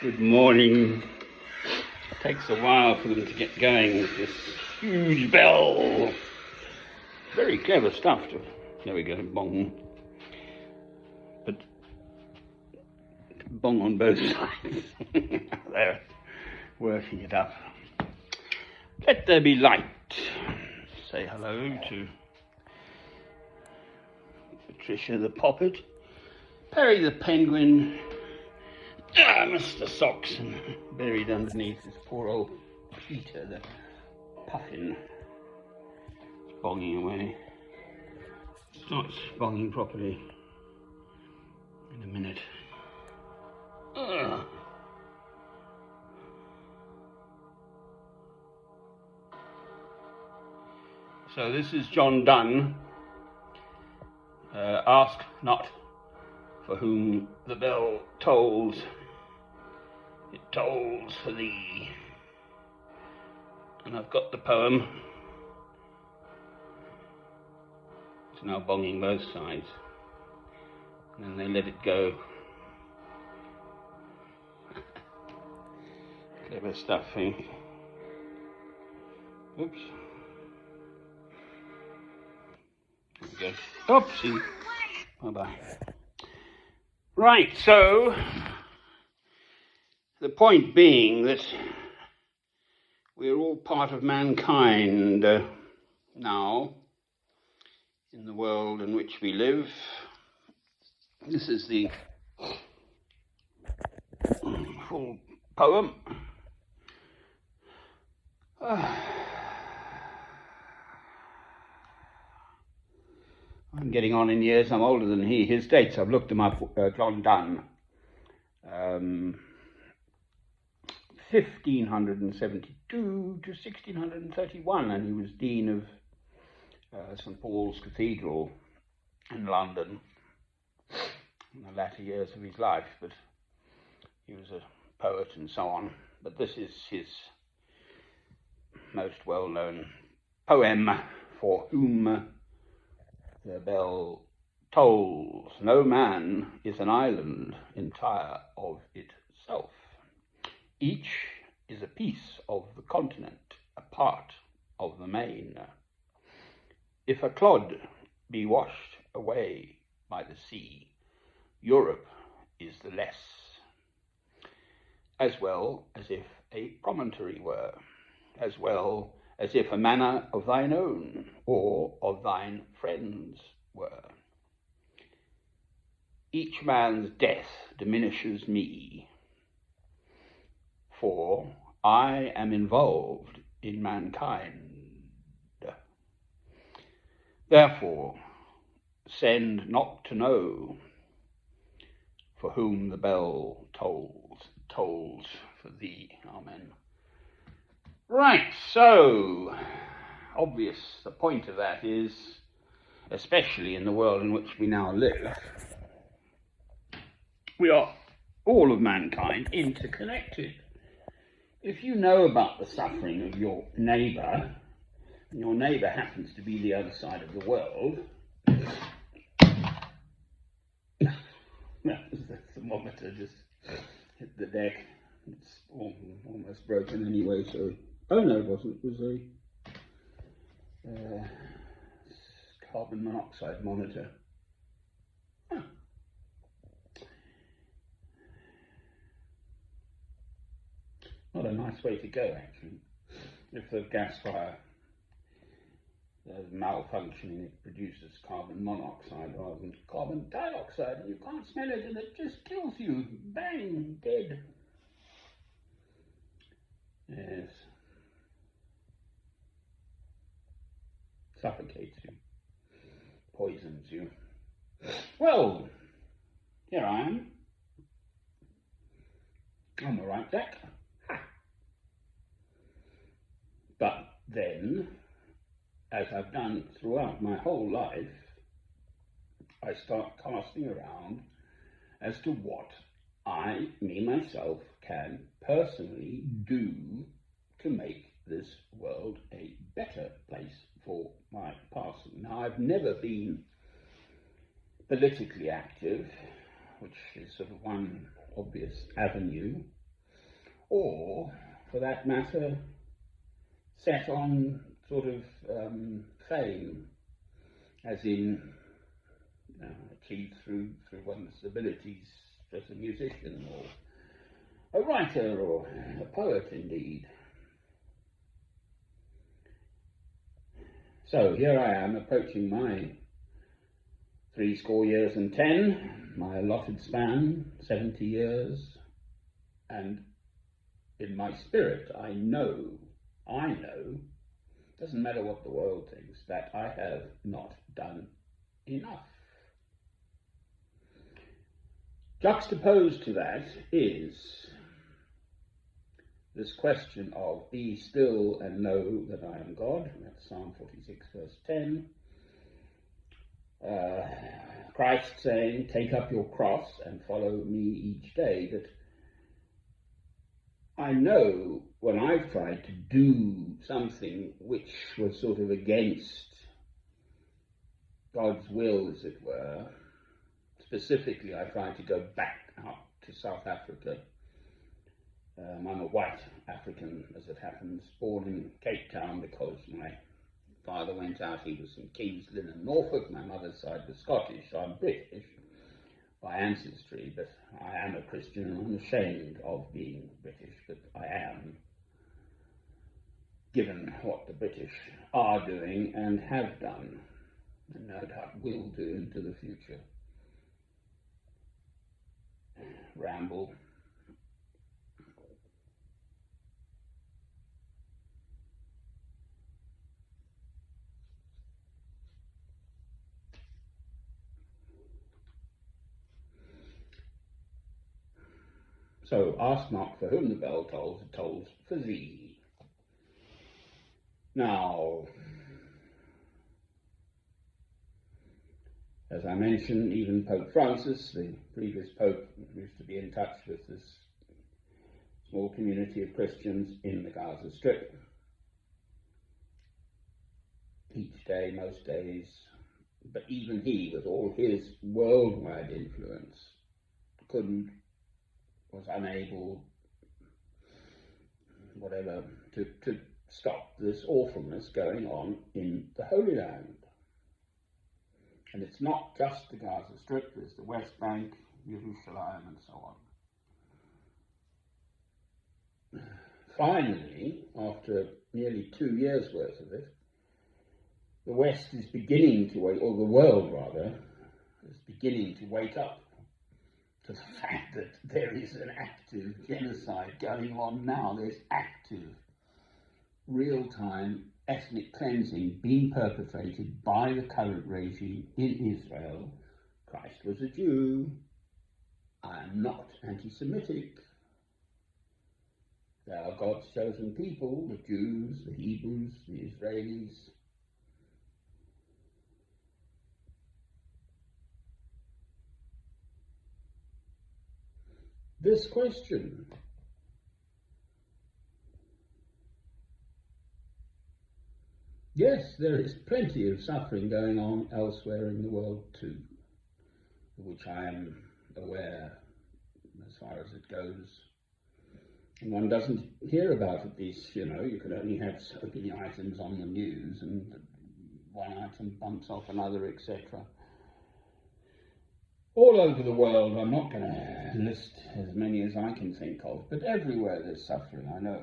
Good morning. Takes a while for them to get going with this huge bell. Very clever stuff. There we go, bong. But bong on both sides. They're working it up. Let there be light. Say hello to Patricia the Poppet, Perry the Penguin, Mr. Socks, and buried underneath this poor old Peter the Puffin. It's bonging away. Starts bonging properly in a minute. So this is John Donne. Ask not for whom the bell tolls, it tolls for thee. And I've got the poem. It's now bonging both sides. And then they let it go. Clever stuff, eh? Oops. There we go. Oopsie. Bye-bye. Right, so the point being that we're all part of mankind now in the world in which we live. This is the full poem. I'm getting on in years. I'm older than he. His dates, I've looked them up. John Donne, 1572 to 1631, and he was Dean of St. Paul's Cathedral in London in the latter years of his life, but he was a poet and so on. But this is his most well-known poem, For Whom the Bell Tolls. No man is an island entire of itself. Each is a piece of the continent, a part of the main. If a clod be washed away by the sea, Europe is the less, as well as if a promontory were, as well as if a manor of thine own or of thine friends were. Each man's death diminishes me, for I am involved in mankind. Therefore, send not to know for whom the bell tolls, tolls for thee. Amen. Right, so obvious, the point of that is, especially in the world in which we now live, we are, all of mankind, interconnected. If you know about the suffering of your neighbour, and your neighbour happens to be the other side of the world, the thermometer just hit the deck. It's almost broken anyway, so... Oh no, it wasn't. It was a carbon monoxide monitor. Huh. Not a nice way to go, actually. If the gas fire is malfunctioning, it produces carbon monoxide rather than carbon dioxide, and you can't smell it, and it just kills you. Bang, dead. Yes. Suffocates you, poisons you. Well, here I am. I'm all right, Jack. Ha. But then, as I've done throughout my whole life, I start casting around as to what I, myself, can personally do to make this world a better place for my parson. Now, I've never been politically active, which is sort of one obvious avenue or, for that matter, set on sort of fame, as in achieved through one's abilities as a musician or a writer or a poet indeed. So here I am approaching my 70 years and 10, my allotted span, 70 years, and in my spirit I know, doesn't matter what the world thinks, that I have not done enough. Juxtaposed to that is this question of be still and know that I am God. That's Psalm 46 verse 10. Christ saying, take up your cross and follow me each day. That I know when I've tried to do something which was sort of against God's will, as it were. Specifically, I tried to go back out to South Africa. I'm a white African, as it happens, born in Cape Town because my father went out. He was from Kings Lynn in Norfolk. My mother's side was Scottish, so I'm British by ancestry, but I am a Christian and I'm ashamed of being British, but I am, given what the British are doing and have done, and no doubt will do into the future. Ramble. So ask not for whom the bell tolls, it tolls for thee. Now, as I mentioned, even Pope Francis, the previous Pope, used to be in touch with this small community of Christians in the Gaza Strip. Each day, most days, but even he, with all his worldwide influence, was unable, to stop this awfulness going on in the Holy Land. And it's not just the Gaza Strip, there's the West Bank, Jerusalem, and so on. Finally, after nearly 2 years' worth of it, the West is beginning to wake, or the world rather, is beginning to wake up to the fact that there is an active genocide going on now. There's active, real-time ethnic cleansing being perpetrated by the current regime in Israel. Christ was a Jew. I am not anti-Semitic. They are God's chosen people, the Jews, the Hebrews, the Israelis. This question, yes, there is plenty of suffering going on elsewhere in the world too, of which I am aware as far as it goes. And one doesn't hear about it. You can only have so many items on the news, and one item bumps off another, etc. All over the world, I'm not going to list as many as I can think of, but everywhere there's suffering, I know.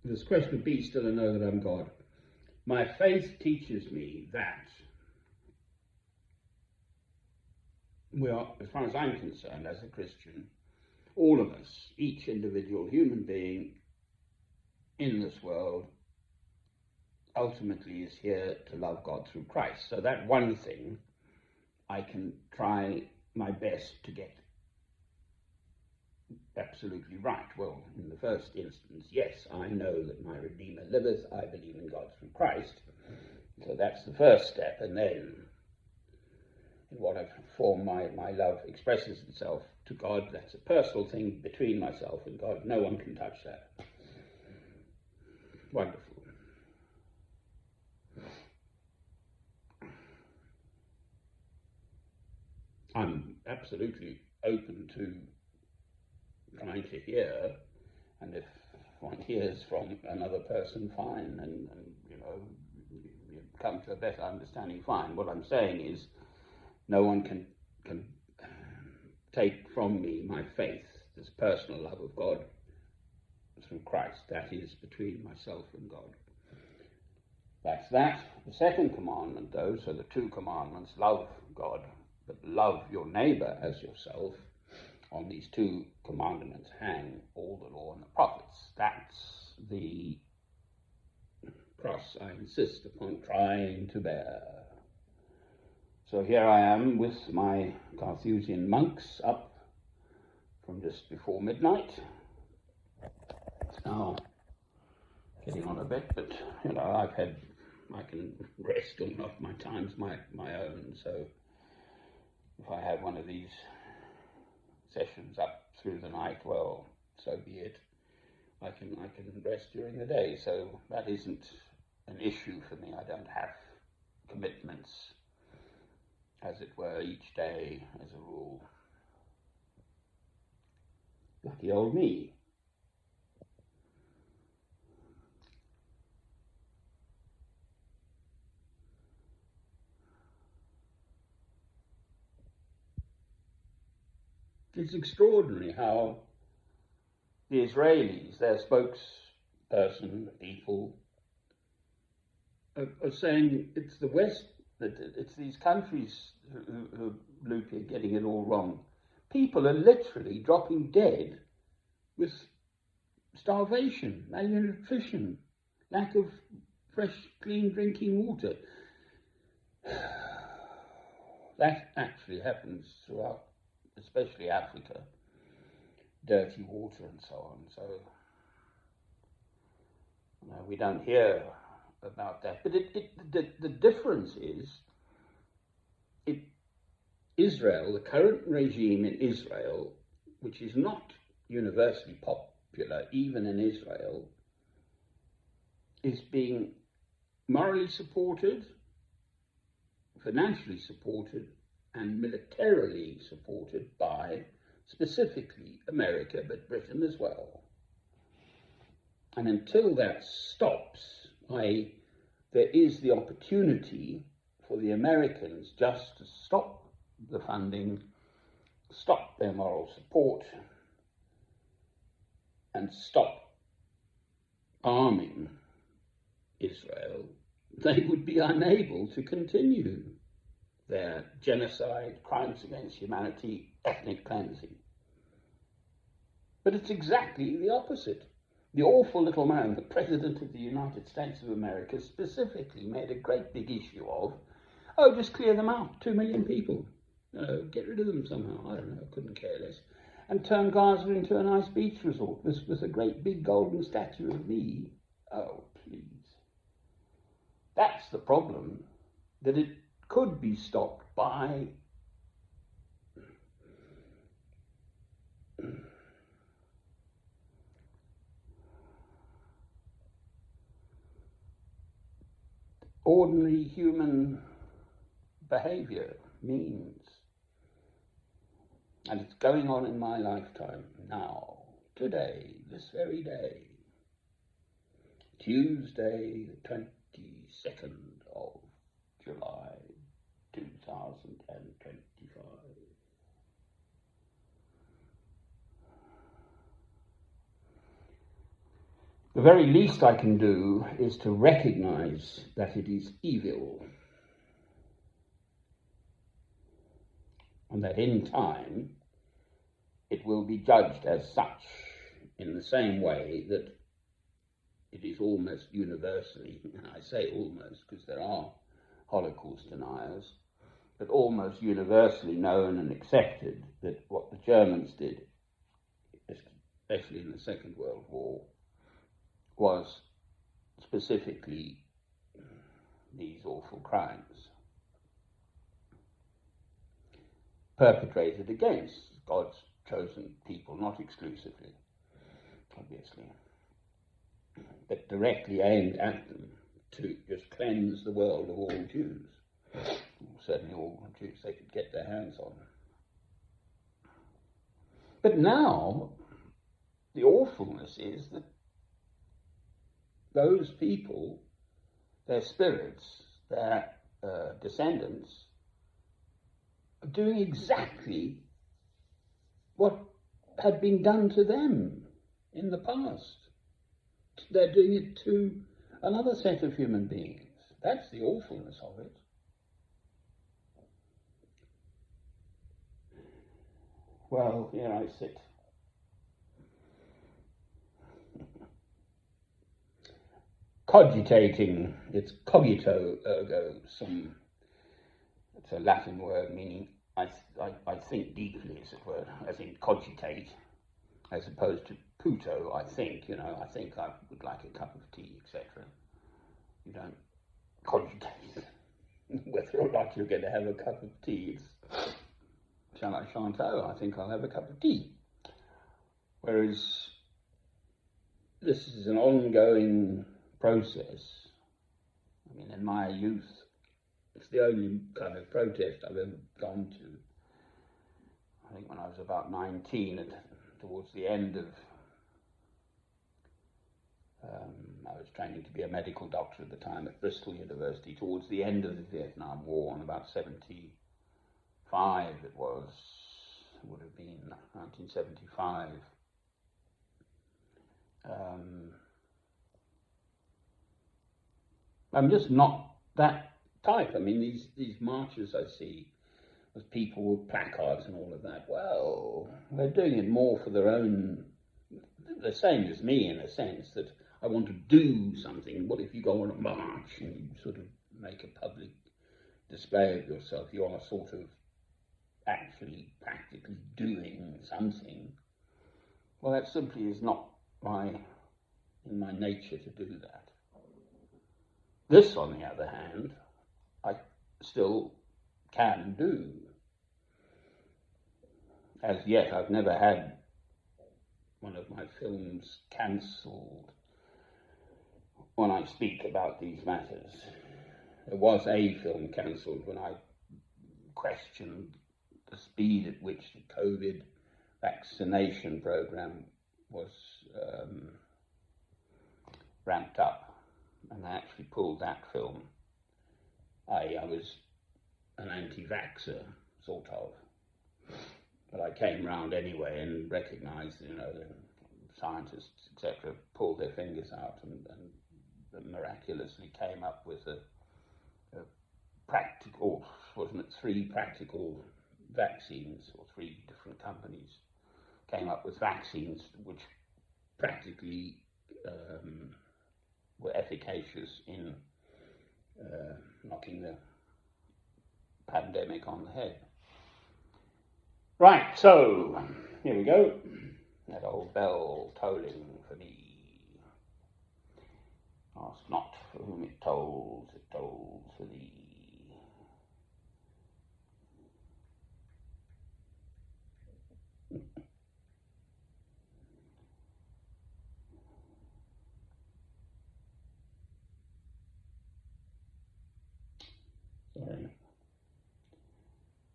This question of be still and know that I'm God. My faith teaches me that we are, as far as I'm concerned, as a Christian, all of us, each individual human being in this world, ultimately is here to love God through Christ. So that one thing I can try my best to get absolutely right. Well, in the first instance, yes, I know that my Redeemer liveth. I believe in God through Christ. So that's the first step. And then, in whatever form my love expresses itself to God, that's a personal thing between myself and God. No one can touch that. Wonderful. I'm absolutely open to trying to hear, and if one hears from another person, fine, and you know, you come to a better understanding, fine. What I'm saying is, no one can take from me my faith, this personal love of God through Christ. That is between myself and God. That's that. The second commandment, though, so the two commandments, love God, but love your neighbor as yourself. On these two commandments hang all the law and the prophets. That's the cross I insist upon trying to bear. So here I am with my Carthusian monks up from just before midnight. It's now getting on a bit, but you know, I can rest or not. My time's my own. So if I have one of these sessions up through the night, well, so be it. I can rest during the day. So that isn't an issue for me. I don't have commitments, as it were, each day as a rule. Lucky old me. It's extraordinary how the Israelis, their spokesperson, people, are saying it's the West, that it's these countries who are getting it all wrong. People are literally dropping dead with starvation, malnutrition, lack of fresh, clean drinking water. That actually happens throughout, especially Africa, dirty water and so on. So we don't hear about that. But the difference is, Israel, the current regime in Israel, which is not universally popular, even in Israel, is being morally supported, financially supported, and militarily supported by specifically America, but Britain as well. And until that stops, i.e., there is the opportunity for the Americans just to stop the funding, stop their moral support, and stop arming Israel, they would be unable to continue their genocide, crimes against humanity, ethnic cleansing. But it's exactly the opposite. The awful little man, the President of the United States of America, specifically made a great big issue of, oh, just clear them out, 2 million people. Get rid of them somehow, I don't know, couldn't care less. And turn Gaza into a nice beach resort with a great big golden statue of me. Oh, please. That's the problem, that it could be stopped by ordinary human behavior, means. And it's going on in my lifetime now, today, this very day, Tuesday, the 22nd of July, 2025. The very least I can do is to recognize that it is evil, and that in time it will be judged as such, in the same way that it is almost universally, and I say almost because there are Holocaust deniers, but almost universally known and accepted that what the Germans did, especially in the Second World War, was specifically these awful crimes perpetrated against God's chosen people, not exclusively, obviously, but directly aimed at them to just cleanse the world of all Jews, certainly all Jews they could get their hands on. But now, the awfulness is that those people, their spirits, their descendants, are doing exactly what had been done to them in the past. They're doing it to another set of human beings. That's the awfulness of it. Well, here I sit. Cogitating, it's cogito ergo sum. It's a Latin word meaning I think deeply, as it were, as in cogitate, as opposed to puto, I think, I think I would like a cup of tea, etc. You don't cogitate whether or not you're going to have a cup of tea. It's, shall I, shan't I? I think I'll have a cup of tea. Whereas this is an ongoing process. I mean, in my youth, it's the only kind of protest I've ever gone to. I think when I was about 19, and towards the end of, I was training to be a medical doctor at the time at Bristol University, towards the end of the Vietnam War, in about 75 it would have been 1975. I'm just not that type. I mean, these marches I see with people with placards and all of that, well, they're doing it more for their own, the same as me in a sense, that I want to do something. What if you go on a march and you sort of make a public display of yourself? You are sort of actually practically doing something. Well, that simply is not in my nature to do that. This, on the other hand, I still can do. As yet, I've never had one of my films cancelled when I speak about these matters. There was a film cancelled when I questioned the speed at which the COVID vaccination program was ramped up, and I actually pulled that film. I was an anti-vaxxer, sort of, but I came round anyway and recognised, the scientists, etc., pulled their fingers out and miraculously came up with a practical, wasn't it, 3 practical vaccines, or 3 different companies came up with vaccines which practically were efficacious in knocking the pandemic on the head. Right, so here we go. That old bell tolling for me. Ask not for whom it tolls for thee. Sorry.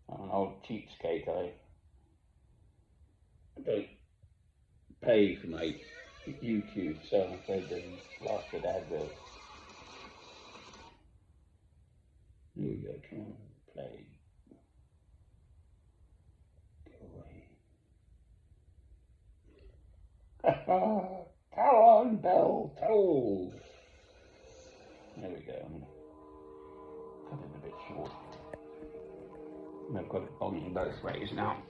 I'm an old cheapskate. I don't pay for my YouTube, so I'm afraid there's lots of adverts. Here we go, come on, play. Go away. Come on, bell, toll. There we go. I'm going to cut it a bit short. I've got it bonging both ways now.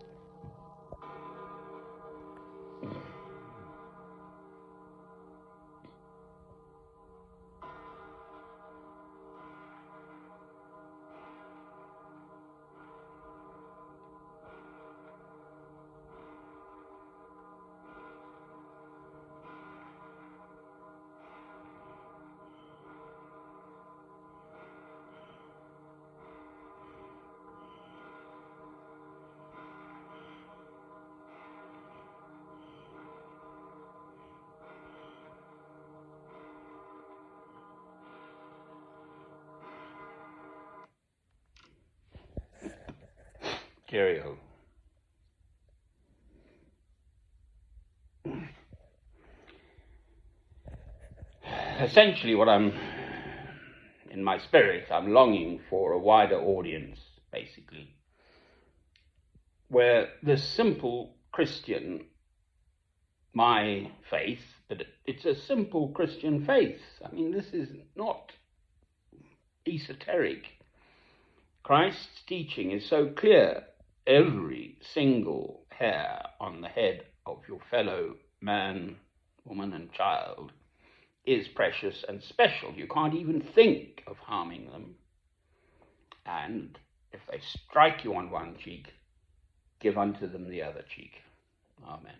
Cheerio. essentially what in my spirit, I'm longing for a wider audience, basically, where the simple Christian, my faith, but it's a simple Christian faith. I mean, this is not esoteric. Christ's teaching is so clear. Every single hair on the head of your fellow man, woman, and child is precious and special. You can't even think of harming them. And if they strike you on one cheek, give unto them the other cheek. Amen.